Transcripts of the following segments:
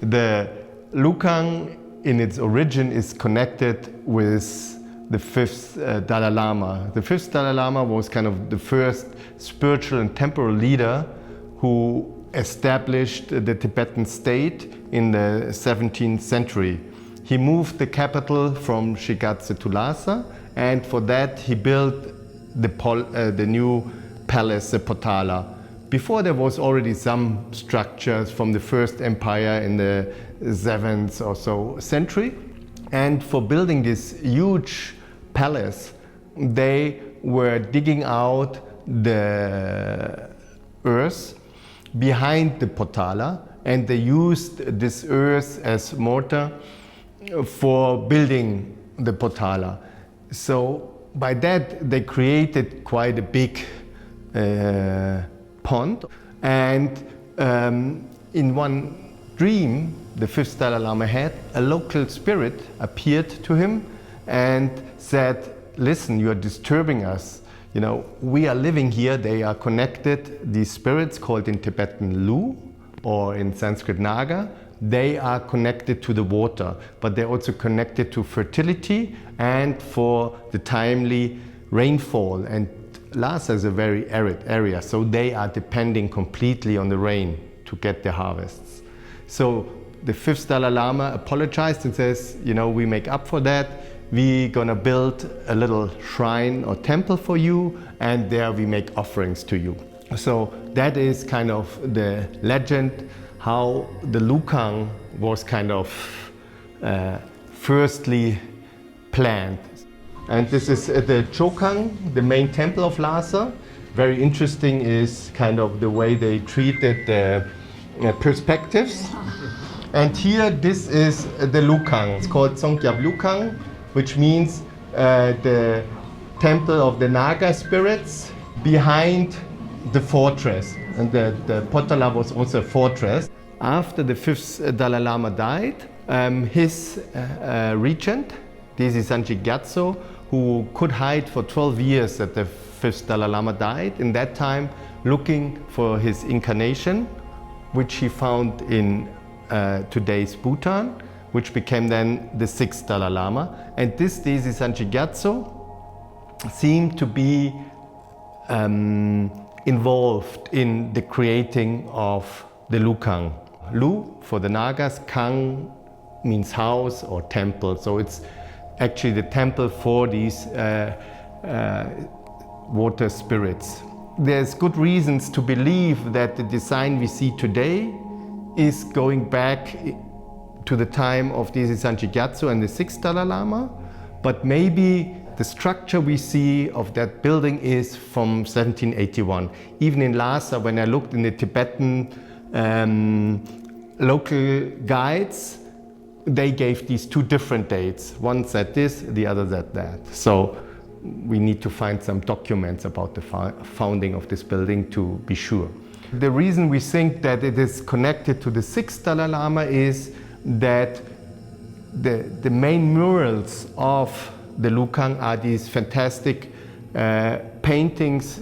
The Lukhang in its origin is connected with the fifth Dalai Lama. The fifth Dalai Lama was kind of the first spiritual and temporal leader who established the Tibetan state in the 17th century. He moved the capital from Shigatse to Lhasa, and for that he built the new palace, the Potala. Before there was already some structures from the first empire in the 7th or so century. And for building this huge palace, they were digging out the earth behind the Potala, and they used this earth as mortar for building the Potala. So by that they created quite a big pond, and in one dream the fifth Dalai Lama had, a local spirit appeared to him and said, listen, you are disturbing us. You know, we are living here, they are connected, these spirits called in Tibetan Lu or in Sanskrit Naga, they are connected to the water, but they're also connected to fertility and for the timely rainfall. And Lhasa is a very arid area, so they are depending completely on the rain to get their harvests. So the fifth Dalai Lama apologized and says, you know, we make up for that. We're gonna build a little shrine or temple for you, and there we make offerings to you. So that is kind of the legend, how the Lukhang was kind of firstly planned. And this is the Chokhang, the main temple of Lhasa. Very interesting is kind of the way they treated the perspectives. And here, this is the Lukhang. It's called Chögyal Lukhang, which means the temple of the Naga spirits behind the fortress. And the Potala was also a fortress. After the fifth Dalai Lama died, his regent, Desi Sanji Gyatso, who could hide for 12 years that the fifth Dalai Lama died, in that time looking for his incarnation, which he found in today's Bhutan, which became then the sixth Dalai Lama. And this Desi Sanji Gyatso seemed to be involved in the creating of the Lukhang. Lu for the Nagas, Khang means house or temple, so it's actually the temple for these water spirits. There's good reasons to believe that the design we see today is going back to the time of Desi Sanji Gyatso and the sixth Dalai Lama, but maybe the structure we see of that building is from 1781. Even in Lhasa, when I looked in the Tibetan local guides, they gave these two different dates. One said this, the other said that. So we need to find some documents about the founding of this building to be sure. The reason we think that it is connected to the sixth Dalai Lama is that the main murals of the Lukhang are these fantastic paintings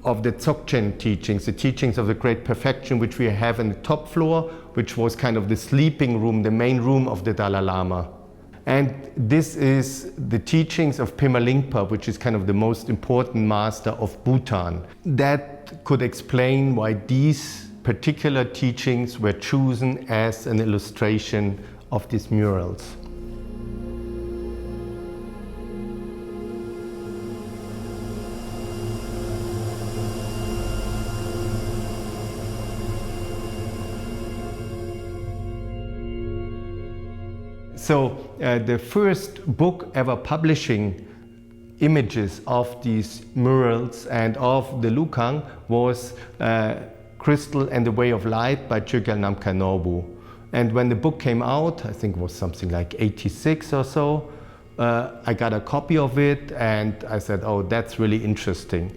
of the Dzogchen teachings, the teachings of the Great Perfection, which we have in the top floor, which was kind of the sleeping room, the main room of the Dalai Lama. And this is the teachings of Pema Lingpa, which is kind of the most important master of Bhutan. That could explain why these particular teachings were chosen as an illustration of these murals. So the first book ever publishing images of these murals and of the Lukhang was Crystal and the Way of Light by Chögyal Namkhai Norbu. And when the book came out, I think it was something like 86 or so, I got a copy of it and I said, oh, that's really interesting.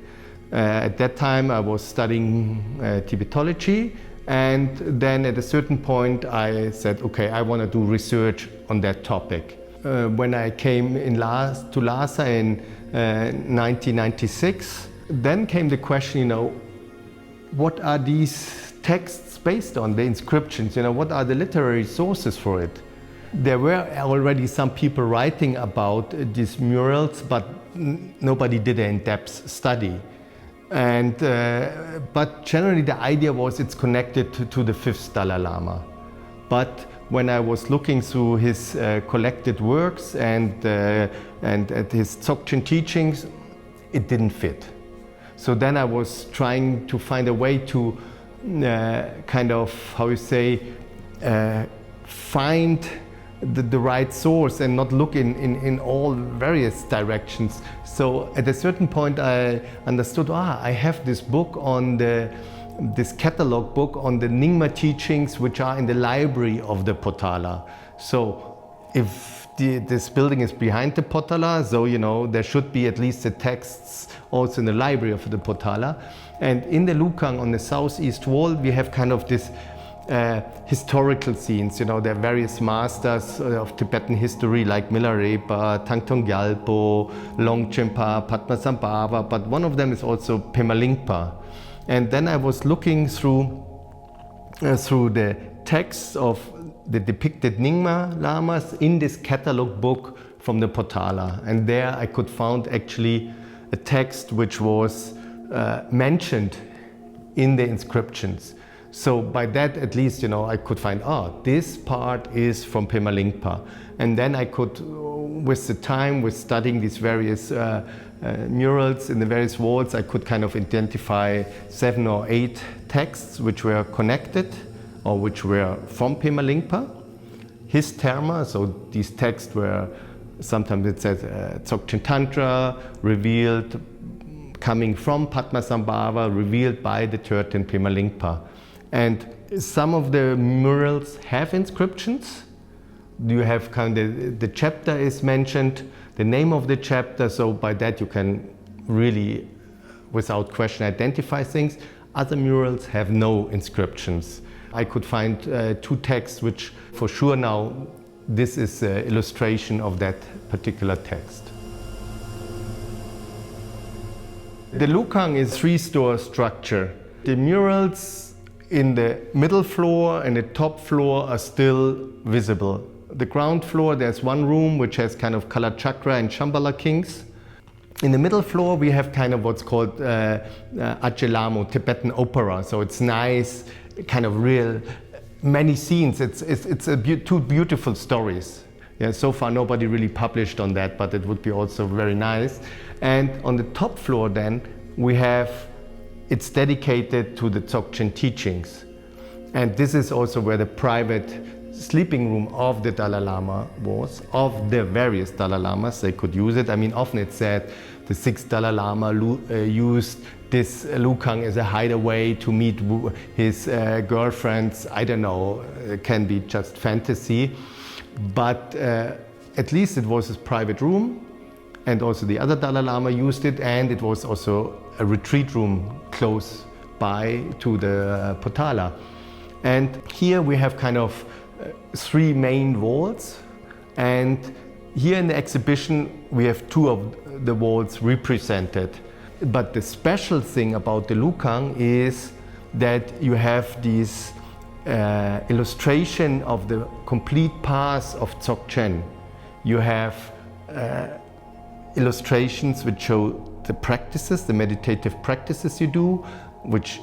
At that time I was studying Tibetology, and then at a certain point I said, okay, I want to do research on that topic. When I came to Lhasa in 1996, then came the question, what are these texts based on, the inscriptions? What are the literary sources for it? There were already some people writing about these murals, but nobody did an in-depth study. And but generally the idea was it's connected to the 5th Dalai Lama. But when I was looking through his collected works and at his Dzogchen teachings, it didn't fit. So then I was trying to find a way to kind of, find the right source and not look in all various directions. So at a certain point I understood, I have this book on this catalog book on the Nyingma teachings which are in the library of the Potala. So if this building is behind the Potala, so there should be at least the texts also in the library of the Potala. And in the Lukhang on the southeast wall we have kind of this historical scenes. There are various masters of Tibetan history like Milarepa, Tangtong Gyalpo, Longchenpa, Padmasambhava, but one of them is also Pema Lingpa. And then I was looking through the texts of the depicted Nyingma Lamas in this catalog book from the Potala. And there I could find actually a text which was mentioned in the inscriptions. So by that, at least, I could find, this part is from Pema Lingpa. And then I could, with the time, with studying these various murals in the various walls, I could kind of identify 7 or 8 texts which were connected or which were from Pema Lingpa. His terma, so these texts were, sometimes it says Dzogchen Tantra, revealed, coming from Padmasambhava, revealed by the 13th Pema Lingpa. And some of the murals have inscriptions. You have kind of the chapter is mentioned, the name of the chapter, so by that you can really, without question, identify things. Other murals have no inscriptions. I could find 2 texts which for sure now this is an illustration of that particular text. The Lukhang is 3-story structure. The murals in the middle floor and the top floor are still visible. The ground floor, there's one room which has kind of Kalachakra and Shambhala kings. In the middle floor we have kind of what's called Ajelamo, Tibetan opera. So it's nice, kind of real, many scenes. It's 2 beautiful stories. Yeah, so far nobody really published on that, but it would be also very nice. And on the top floor then we have, it's dedicated to the Dzogchen teachings. And this is also where the private sleeping room of the Dalai Lama was, of the various Dalai Lamas. They could use it. I mean, often it's said the 6th Dalai Lama used this Lukhang as a hideaway to meet his girlfriends. I don't know, it can be just fantasy. But at least it was his private room, and also the other Dalai Lama used it, and it was also a retreat room close by to the Potala. And here we have kind of 3 main walls, and here in the exhibition we have 2 of the walls represented. But the special thing about the Lukhang is that you have this illustration of the complete path of Dzogchen. You have illustrations which show the practices, the meditative practices you do, which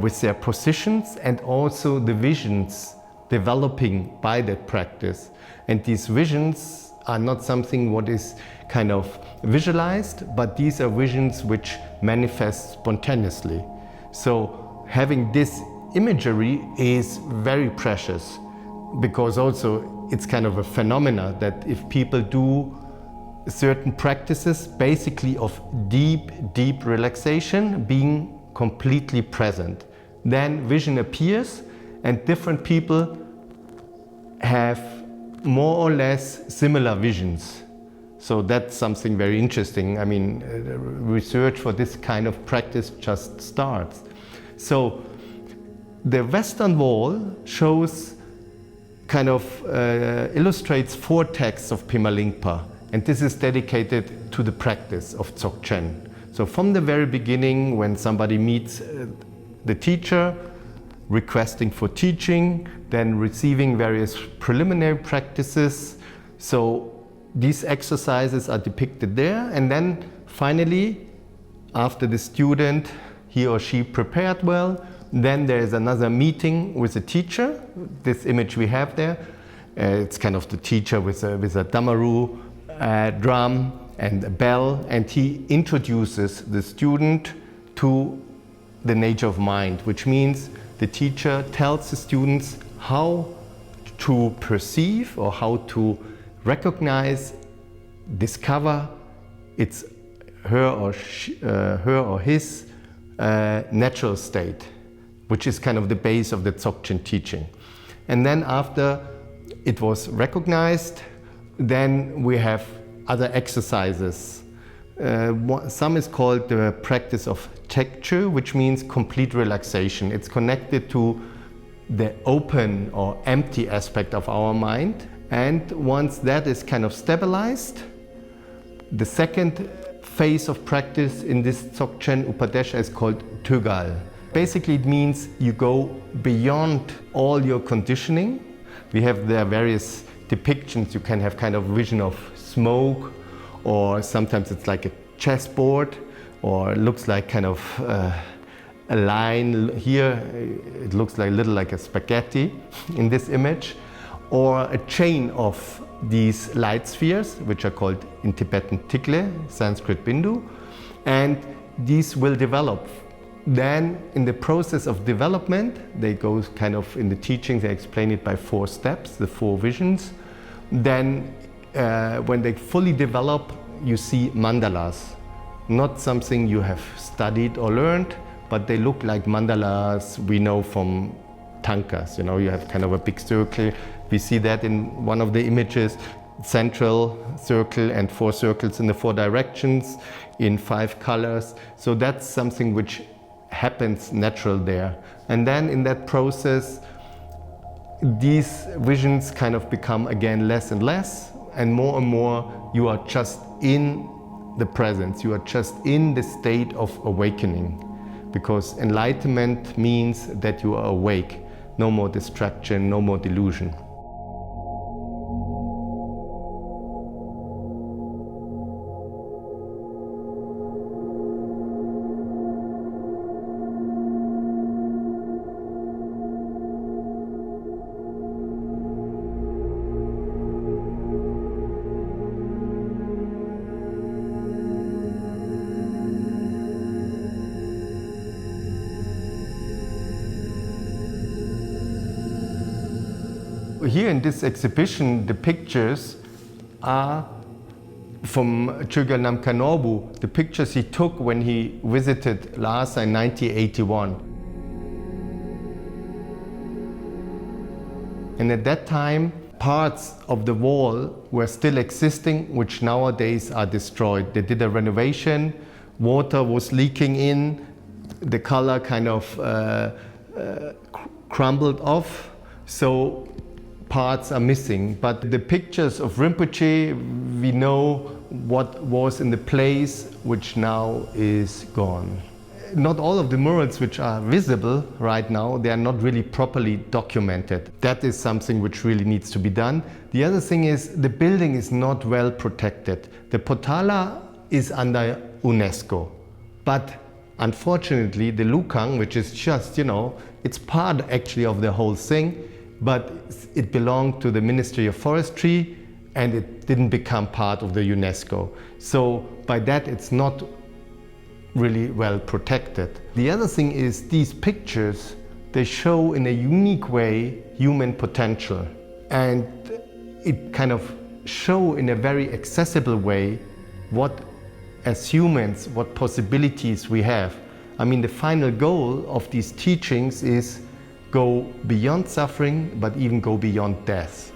with their positions, and also the visions developing by that practice. And these visions are not something what is kind of visualized, but these are visions which manifest spontaneously. So having this imagery is very precious, because also it's kind of a phenomena that if people do certain practices, basically of deep relaxation, being completely present, then vision appears, and different people have more or less similar visions. So that's something very interesting. I mean, research for this kind of practice just starts. So the western wall shows, kind of illustrates 4 texts of Pema Lingpa, and this is dedicated to the practice of Dzogchen. So from the very beginning, when somebody meets the teacher, requesting for teaching, then receiving various preliminary practices. So these exercises are depicted there, and then finally, after the student, he or she prepared well, then there is another meeting with the teacher. This image we have there, it's kind of the teacher with a damaru, drum and a bell, and he introduces the student to the nature of mind, which means the teacher tells the students how to perceive or how to recognize, discover her or his natural state, which is kind of the base of the Dzogchen teaching. And then after it was recognized, then we have other exercises. Some is called the practice of Tekchu, which means complete relaxation. It's connected to the open or empty aspect of our mind. And once that is kind of stabilized, the second phase of practice in this Dzogchen Upadesha is called Chögyal. Basically it means you go beyond all your conditioning. We have there various depictions. You can have kind of vision of smoke, or sometimes it's like a chessboard, or it looks like kind of a line. Here it looks like a little like a spaghetti in this image, or a chain of these light spheres, which are called in Tibetan Tikle, Sanskrit Bindu, and these will develop. Then in the process of development, they go kind of in the teachings, they explain it by 4 steps, the 4 visions. Then when they fully develop, you see mandalas. Not something you have studied or learned, but they look like mandalas we know from tankas. You know, you have kind of a big circle. We see that in one of the images, central circle and 4 circles in the 4 directions in 5 colors. So that's something which happens natural there. And then in that process, these visions kind of become again less and less, and more you are just in the presence, you are just in the state of awakening. Because enlightenment means that you are awake, no more distraction, no more delusion. Here in this exhibition, the pictures are from Chögyal Namkhai Norbu, the pictures he took when he visited Lhasa in 1981. And at that time, parts of the wall were still existing, which nowadays are destroyed. They did a renovation, water was leaking in, the color kind of crumbled off, so parts are missing. But the pictures of Rinpoche, we know what was in the place, which now is gone. Not all of the murals which are visible right now, they are not really properly documented. That is something which really needs to be done. The other thing is the building is not well protected. The Potala is under UNESCO, but unfortunately the Lukhang, which is just, you know, it's part actually of the whole thing, but it belonged to the Ministry of Forestry and it didn't become part of the UNESCO. So by that it's not really well protected. The other thing is these pictures, they show in a unique way human potential, and it kind of show in a very accessible way what as humans, what possibilities we have. I mean, the final goal of these teachings is go beyond suffering, but even go beyond death.